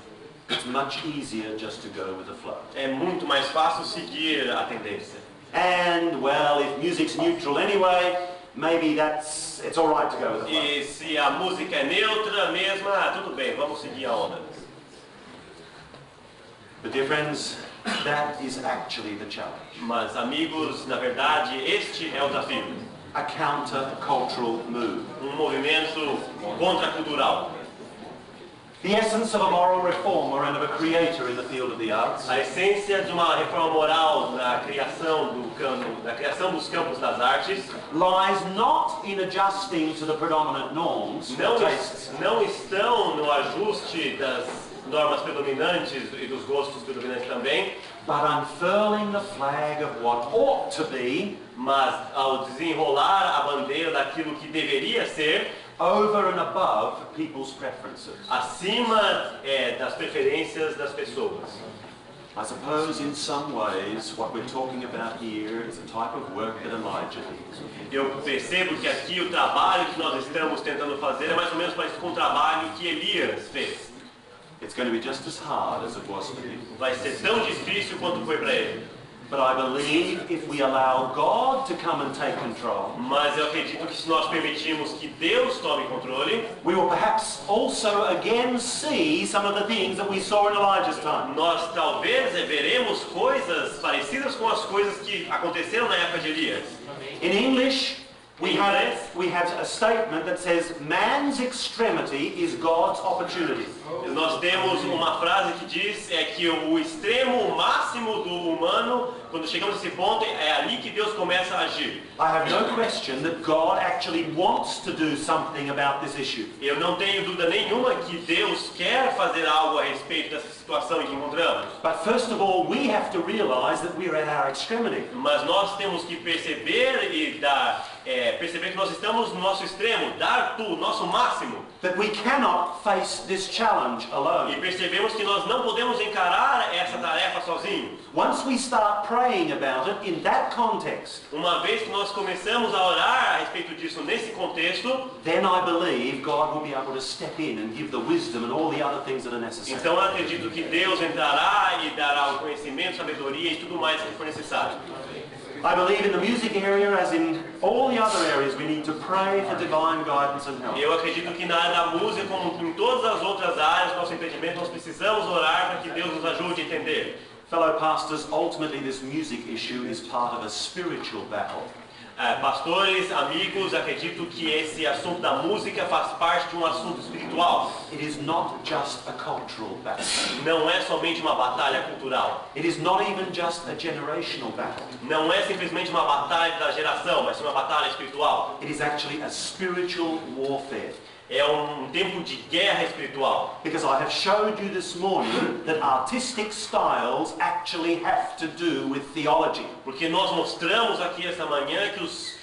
Speaker 1: It's much easier just to go with the flow.
Speaker 2: É muito mais fácil seguir a tendência.
Speaker 1: And well, if music's neutral anyway, maybe it's all right to go with the flow.
Speaker 2: E se a música é neutra mesmo, tudo bem, vamos seguir a onda.
Speaker 1: But dear friends, that is actually the challenge.
Speaker 2: Mas amigos, na verdade, este é o desafio.
Speaker 1: A counter-cultural move.
Speaker 2: Um movimento contracultural.
Speaker 1: The essence of a moral reformer and of a creator in the field of the arts
Speaker 2: A essência de uma reforma moral na criação dos campos das artes
Speaker 1: lies not in adjusting to the predominant norms or tastes,
Speaker 2: não estão no ajuste das normas predominantes e dos gostos predominantes também,
Speaker 1: but unfurling the flag of what ought to be
Speaker 2: mas ao desenrolar a bandeira daquilo que deveria ser
Speaker 1: over and above people's preferences.
Speaker 2: acima das preferências das pessoas.
Speaker 1: I suppose in some ways what we're talking about here is a type of work that Elijah did.
Speaker 2: Eu percebo que aqui o trabalho que nós estamos tentando fazer é mais ou menos parecido com o trabalho que Elias fez.
Speaker 1: It's going to be just as hard as it was for him.
Speaker 2: Vai ser tão difícil quanto foi para ele.
Speaker 1: But I believe if we allow God to come and take control,
Speaker 2: Mas eu acredito que se nós permitirmos que Deus tome controle,
Speaker 1: we will perhaps also again see some of the things that we saw in Elijah's time.
Speaker 2: nós talvez veremos coisas parecidas com as coisas que aconteceram na época de Elias.
Speaker 1: In English, We have a statement that says, man's extremity is God's opportunity.
Speaker 2: Nós temos uma frase que diz que o extremo máximo do humano, quando chegamos nesse ponto, é ali que Deus começa a agir.
Speaker 1: I have no question that God actually wants to do something about this issue.
Speaker 2: Eu não tenho dúvida nenhuma que Deus quer fazer algo a respeito dessa situação em que encontramos.
Speaker 1: But first of all, we have to realize that we're at our extremity.
Speaker 2: Mas nós temos que perceber perceber que nós estamos no nosso extremo, dar o nosso máximo.
Speaker 1: That we cannot face this challenge alone.
Speaker 2: E percebemos que nós não podemos encarar essa tarefa sozinhos.
Speaker 1: Once we start praying about it in that context,
Speaker 2: Uma vez que nós começamos a orar a respeito disso nesse contexto,
Speaker 1: then I believe God will be able to step in and give the wisdom and all the other things that are necessary.
Speaker 2: então eu acredito que Deus entrará e dará o conhecimento, sabedoria e tudo mais que for necessário.
Speaker 1: I believe in the music area, as in all the other areas, we need to pray for divine guidance and help.
Speaker 2: Eu acredito que na área da música, como em todas as outras áreas do nosso entendimento, nós precisamos orar para que Deus nos ajude a entender.
Speaker 1: Fellow pastors, ultimately this music issue is part of a spiritual battle.
Speaker 2: Pastores, amigos, acredito que esse assunto da música faz parte de um assunto espiritual.
Speaker 1: It is not just a cultural battle.
Speaker 2: Não é somente uma batalha cultural.
Speaker 1: It is not even just a generational battle.
Speaker 2: Não é simplesmente uma batalha da geração, mas uma batalha espiritual.
Speaker 1: It is actually a spiritual warfare.
Speaker 2: É um tempo de guerra espiritual.
Speaker 1: Because I have showed you this morning that artistic styles actually have to do with theology.
Speaker 2: Porque nós mostramos aqui esta manhã que os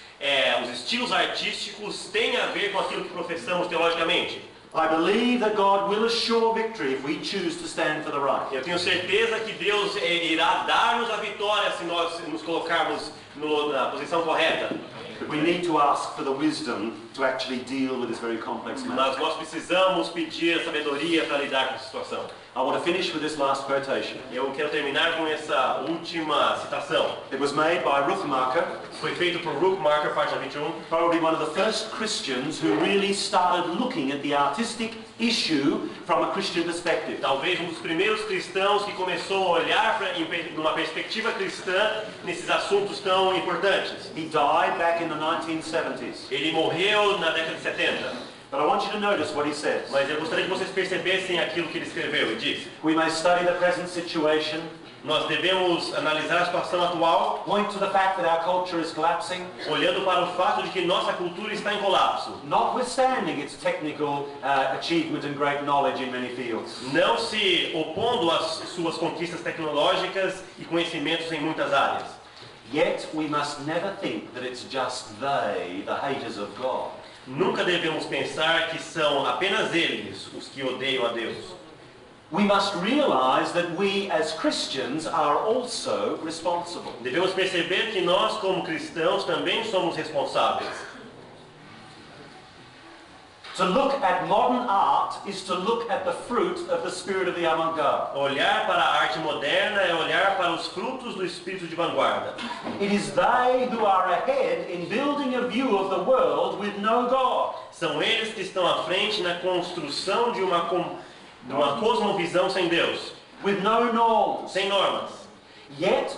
Speaker 2: estilos artísticos têm a ver com aquilo que professamos teologicamente.
Speaker 1: I believe that God will assure victory if we choose to stand for the right.
Speaker 2: Eu tenho certeza que Deus irá dar-nos a vitória se nós nos colocarmos na posição correta.
Speaker 1: We need to ask for the wisdom to actually deal with this very complex matter.
Speaker 2: Mas nós precisamos pedir a sabedoria para lidar com essa situação.
Speaker 1: I want to finish with this last quotation.
Speaker 2: Eu quero terminar com essa última citação.
Speaker 1: It was made by Wolfgang.
Speaker 2: Foi feito por Wolfgang, página 21.
Speaker 1: Probably one of the first Christians who really started looking at the artistic issue from a Christian perspective.
Speaker 2: Talvez um dos primeiros cristãos que começou a olhar numa perspectiva cristã nesses assuntos tão importantes.
Speaker 1: He died back in the 1970s.
Speaker 2: Ele morreu na década de 70.
Speaker 1: But I want you to notice what he says.
Speaker 2: Mas eu gostaria que vocês percebessem aquilo que ele escreveu e disse.
Speaker 1: We may study the present situation.
Speaker 2: Nós devemos analisar a situação atual,
Speaker 1: Point to the fact that our culture is collapsing.
Speaker 2: olhando para o fato de que nossa cultura está em colapso.
Speaker 1: Notwithstanding its technical achievement and great knowledge in many fields.
Speaker 2: Não se opondo às suas conquistas tecnológicas e conhecimentos em muitas áreas.
Speaker 1: Yet we must never think that it's just they, the haters of God.
Speaker 2: Nunca devemos pensar que são apenas eles os que odeiam a Deus.
Speaker 1: We must realize that we as Christians are also responsible.
Speaker 2: Devemos perceber que nós, como cristãos, também somos responsáveis.
Speaker 1: To look at modern art is to look at the fruit of the spirit of the avant-garde.
Speaker 2: Olhar para a arte moderna é olhar para os frutos do espírito de vanguarda.
Speaker 1: It is they who are ahead in building a view of the world with no God.
Speaker 2: São eles que estão à frente na construção de uma cosmovisão sem Deus,
Speaker 1: With no norms.
Speaker 2: sem normas.
Speaker 1: Yet,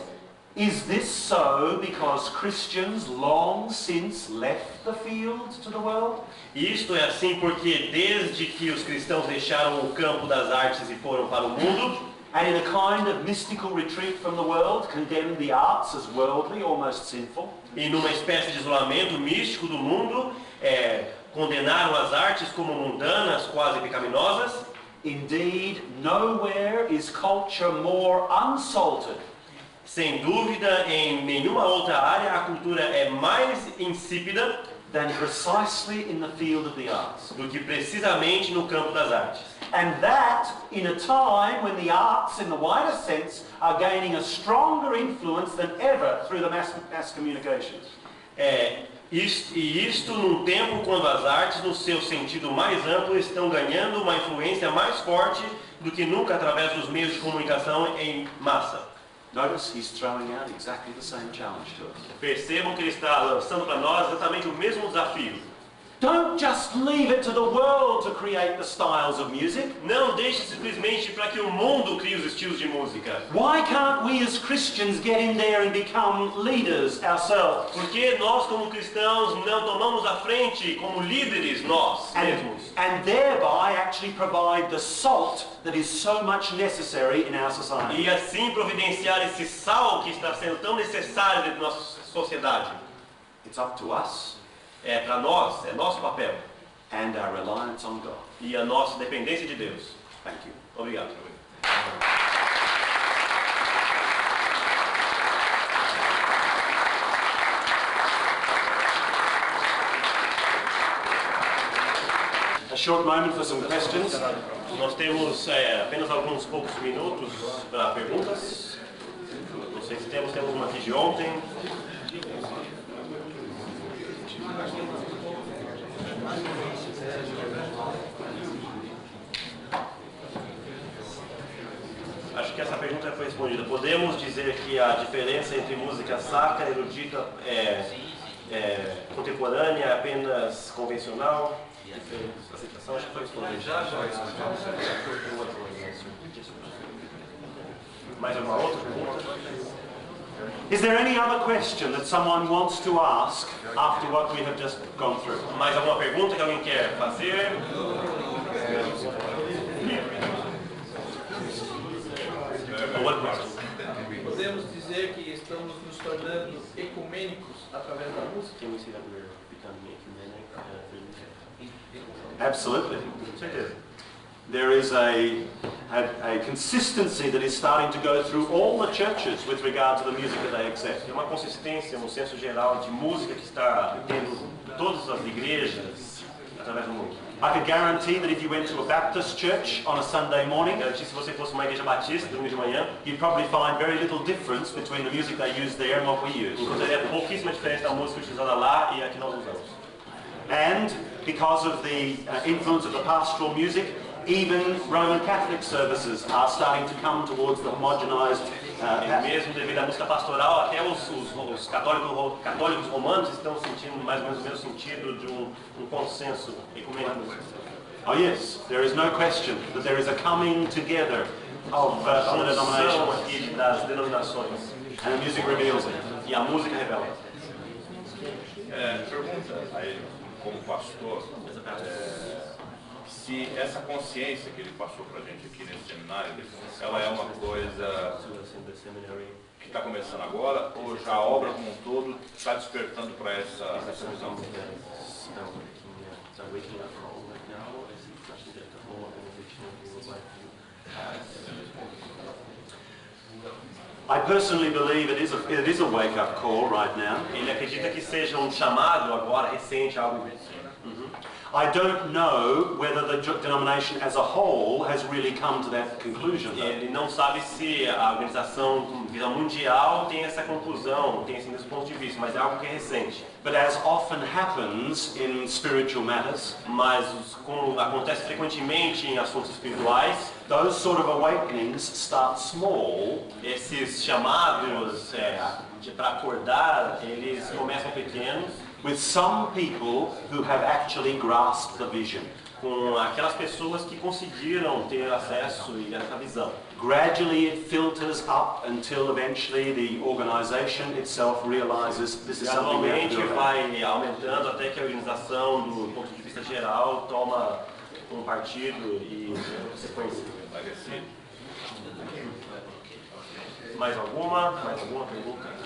Speaker 1: is this so because Christians long since left the field to the world?
Speaker 2: Isto é assim porque desde que os cristãos deixaram o campo das artes e foram para o mundo,
Speaker 1: And in a kind of mystical retreat from the world, condemned the arts as worldly, almost sinful?
Speaker 2: e numa espécie de isolamento místico do mundo, condenaram as artes como mundanas, quase pecaminosas.
Speaker 1: Indeed, nowhere is culture more unsalted
Speaker 2: Sem dúvida, em nenhuma outra área a cultura é mais insípida
Speaker 1: than precisely in the field of the arts.
Speaker 2: do que precisamente no campo das artes.
Speaker 1: And that in a time when the arts, in the wider sense, are gaining a stronger influence than ever through the mass communications.
Speaker 2: Isto num tempo quando as artes, no seu sentido mais amplo, estão ganhando uma influência mais forte do que nunca através dos meios de comunicação em massa.
Speaker 1: Notice he's throwing out exactly the same challenge to us.
Speaker 2: Percebam que ele está lançando para nós exatamente o mesmo desafio.
Speaker 1: Don't just leave it to the world to create the styles of music.
Speaker 2: Não deixe simplesmente para que o mundo crie os estilos de música?
Speaker 1: Why can't we as Christians get in there and become leaders ourselves?
Speaker 2: Por que nós como cristãos não tomamos a frente como líderes nós mesmos?
Speaker 1: And thereby actually provide the salt that is so much necessary in our society.
Speaker 2: E assim providenciar esse sal que está sendo tão necessário dentro da nossa sociedade.
Speaker 1: It's up to us.
Speaker 2: É para nós, é nosso papel.
Speaker 1: And our reliance on God.
Speaker 2: E a nossa dependência de Deus.
Speaker 1: Thank you.
Speaker 2: Obrigado.
Speaker 1: A short moment for some questions.
Speaker 2: Nós temos apenas alguns poucos minutos para perguntas. Não sei se temos uma aqui de ontem. Acho que essa pergunta já foi respondida. Podemos dizer que a diferença entre música sacra e erudita contemporânea é apenas convencional? A citação acho que foi respondida. Já. Mais alguma outra pergunta?
Speaker 1: Is there any other question that someone wants to ask after what we have just gone through?
Speaker 2: Mais alguma pergunta que alguém quer fazer?
Speaker 3: Podemos dizer que estamos nos tornando ecumênicos através da música?
Speaker 1: Absolutely. There is a consistency that is starting to go through all the churches with regard to the music that they accept.
Speaker 2: Tem uma consistência, um senso geral de música que está tendo todas as igrejas através do mundo.
Speaker 1: I could guarantee that if you went to a Baptist church on a Sunday morning,
Speaker 2: Garantir se você fosse uma igreja batista domingo de manhã,
Speaker 1: you'd probably find very little difference between the music they use there and what we use.
Speaker 2: encontraria pouquíssima diferença da música utilizada lá e a que nós usamos.
Speaker 1: And because of the influence of the pastoral music, even Roman Catholic services are starting to come towards the homogenized
Speaker 2: Mesmo devido à música pastoral, até os católicos romanos estão sentindo mais ou menos o mesmo sentido de um consenso ecumênico.
Speaker 1: Oh yes, there is no question that there is a coming together of the denominations,
Speaker 2: Aqui das denominações.
Speaker 1: and the music reveals it.
Speaker 2: E a música revela.
Speaker 4: Pergunta a ele, como pastor, se essa consciência que ele passou para a gente aqui nesse seminário, ela é uma coisa que está começando agora, ou já a obra como um todo está despertando para essa visão?
Speaker 1: I personally believe it is a wake-up call right now.
Speaker 2: Ele acredita que seja um chamado agora recente, algo.
Speaker 1: I don't know whether the denomination as a whole has really come to that conclusion, though.
Speaker 2: Ele não sabe se a organização mundial tem essa conclusão, tem esse mesmo ponto de vista, mas é algo que é recente.
Speaker 1: But as often happens in spiritual matters,
Speaker 2: Mas como acontece frequentemente em assuntos espirituais,
Speaker 1: those sort of awakenings start small,
Speaker 2: esses chamados para acordar, eles começam pequenos,
Speaker 1: with some people who have actually grasped the vision.
Speaker 2: com aquelas pessoas que conseguiram ter acesso e essa visão.
Speaker 1: Gradually it filters up until eventually the organization itself realizes this is something we have to
Speaker 2: Gradualmente
Speaker 1: do about.
Speaker 2: vai aumentando até que a organização, do ponto de vista geral, toma um partido e sequência. Mais alguma pergunta?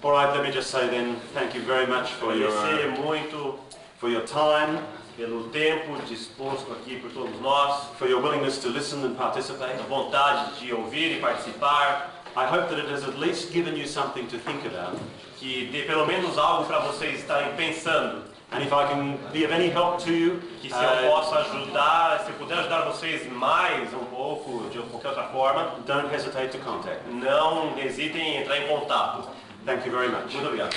Speaker 1: All right, let me just say then, thank you very much for
Speaker 2: Agradecer muito
Speaker 1: your time,
Speaker 2: pelo tempo disposto aqui por todos nós,
Speaker 1: for your willingness to listen and participate.
Speaker 2: a vontade de ouvir e participar,
Speaker 1: I hope that it has at least given you something to think about.
Speaker 2: que dê pelo menos algo para vocês estarem pensando,
Speaker 1: And if I can be of any help to you,
Speaker 2: que se eu posso ajudar, se eu puder ajudar vocês mais um pouco, de qualquer outra forma,
Speaker 1: don't hesitate to contact me.
Speaker 2: não hesitem em entrar em contato.
Speaker 1: Thank you very much.
Speaker 2: Muito obrigado.